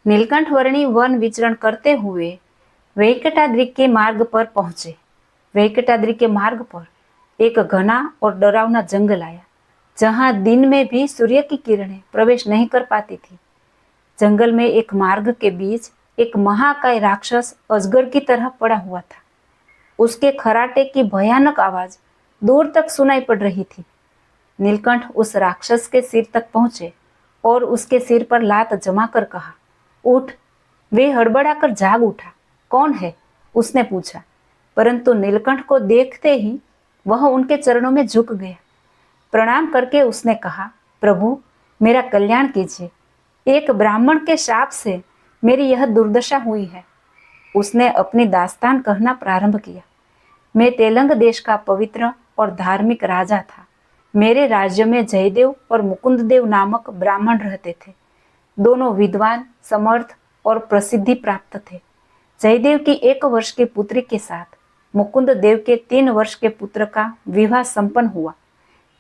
नीलकंठ वर्णी वन विचरण करते हुए वेंकटाद्रि के मार्ग पर पहुंचे। वेंकटाद्रि के मार्ग पर एक घना और डरावना जंगल आया, जहां दिन में भी सूर्य की किरणें प्रवेश नहीं कर पाती थी। जंगल में एक मार्ग के बीच एक महाकाय राक्षस अजगर की तरह पड़ा हुआ था। उसके खराटे की भयानक आवाज दूर तक सुनाई पड़ रही थी। नीलकंठ उस राक्षस के सिर तक पहुंचे और उसके सिर पर लात जमाकर कहा, उठ। वे हड़बड़ाकर जाग उठा। कौन है? उसने पूछा, परंतु नीलकंठ को देखते ही वह उनके चरणों में झुक गया। प्रणाम करके उसने कहा, प्रभु, मेरा कल्याण कीजिए। एक ब्राह्मण के शाप से मेरी यह दुर्दशा हुई है। उसने अपनी दास्तान कहना प्रारंभ किया। मैं तेलंग देश का पवित्र और धार्मिक राजा था। मेरे राज्य में जयदेव और मुकुंद देव नामक ब्राह्मण रहते थे। दोनों विद्वान, समर्थ और प्रसिद्धि प्राप्त थे। जयदेव की 1 वर्ष की पुत्री के साथ मुकुंद देव के 3 वर्ष के पुत्र का विवाह संपन्न हुआ।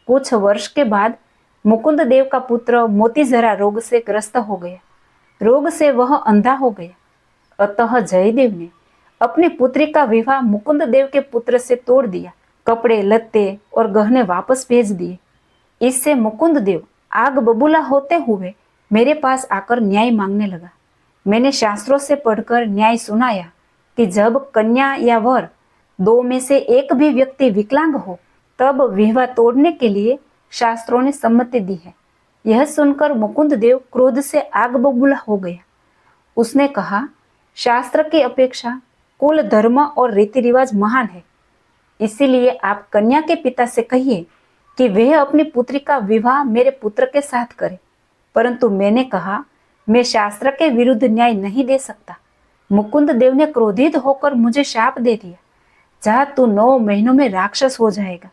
कुछ वर्ष के बाद मुकुंद देव का पुत्र मोतीजरा रोग से ग्रस्त हो गया। रोग से वह अंधा हो गया। अतः जयदेव ने अपनी पुत्री का विवाह मुकुंद देव के पुत्र से तोड़ दिया। कपड़े लत्ते और गहने वापस भेज दिए। इससे मुकुंद देव आग बबूला होते हुए मेरे पास आकर न्याय मांगने लगा। मैंने शास्त्रों से पढ़कर न्याय सुनाया कि जब कन्या या वर 2 में से एक भी व्यक्ति विकलांग हो, तब विवाह तोड़ने के लिए शास्त्रों ने सम्मति दी है। यह सुनकर मुकुंद देव क्रोध से आग बबूला हो गया। उसने कहा, शास्त्र की अपेक्षा कुल, धर्म और रीति रिवाज महान है। इसीलिए आप कन्या के पिता से कहिए कि वह अपनी पुत्री का विवाह मेरे पुत्र के साथ करे। परंतु मैंने कहा, मैं शास्त्र के विरुद्ध न्याय नहीं दे सकता। मुकुंद देव ने क्रोधित होकर मुझे शाप दे दिया, जा तू 9 महीनों में राक्षस हो जाएगा।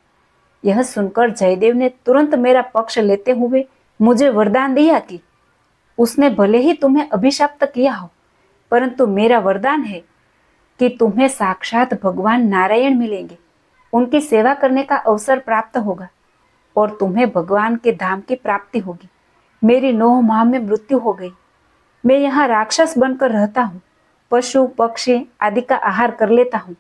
यह सुनकर जयदेव ने तुरंत मेरा पक्ष लेते हुए मुझे वरदान दिया कि उसने भले ही तुम्हें अभिशाप्त किया हो, परंतु मेरा वरदान है कि तुम्हें साक्षात भगवान नारायण मिलेंगे। उनकी सेवा करने का अवसर प्राप्त होगा और तुम्हें भगवान के धाम की प्राप्ति होगी। मेरी 9 माह में मृत्यु हो गई। मैं यहाँ राक्षस बनकर रहता हूँ। पशु पक्षी आदि का आहार कर लेता हूँ।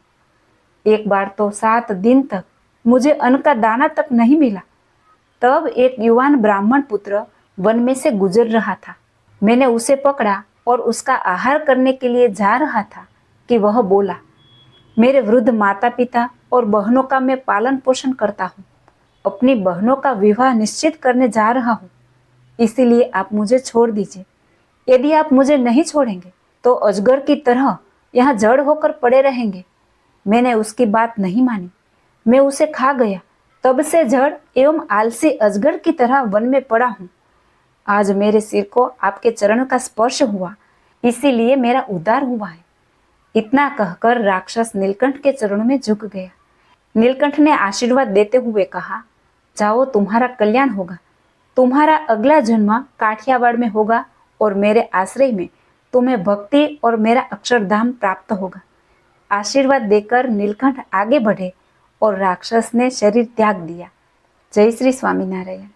एक बार तो 7 दिन तक मुझे अन्न का दाना तक नहीं मिला। तब एक युवान ब्राह्मण पुत्र वन में से गुजर रहा था। मैंने उसे पकड़ा और उसका आहार करने के लिए जा रहा था कि वह बोला, मेरे वृद्ध माता पिता और बहनों का मैं पालन पोषण करता हूँ। अपनी बहनों का विवाह निश्चित करने जा रहा हूँ। इसीलिए आप मुझे छोड़ दीजिए। यदि आप मुझे नहीं छोड़ेंगे तो अजगर की तरह यहाँ जड़ होकर पड़े रहेंगे। मैंने उसकी बात नहीं मानी। मैं उसे खा गया। तब से जड़ एवं आलसी अजगर की तरह वन में पड़ा हूँ। आज मेरे सिर को आपके चरण का स्पर्श हुआ, इसीलिए मेरा उद्धार हुआ है। इतना कहकर राक्षस नीलकंठ के चरणों में झुक गया। नीलकंठ ने आशीर्वाद देते हुए कहा, जाओ, तुम्हारा कल्याण होगा। तुम्हारा अगला जन्म काठियावाड़ में होगा और मेरे आश्रय में तुम्हें भक्ति और मेरा अक्षरधाम प्राप्त होगा। आशीर्वाद देकर नीलकंठ आगे बढ़े और राक्षस ने शरीर त्याग दिया। जय श्री स्वामीनारायण।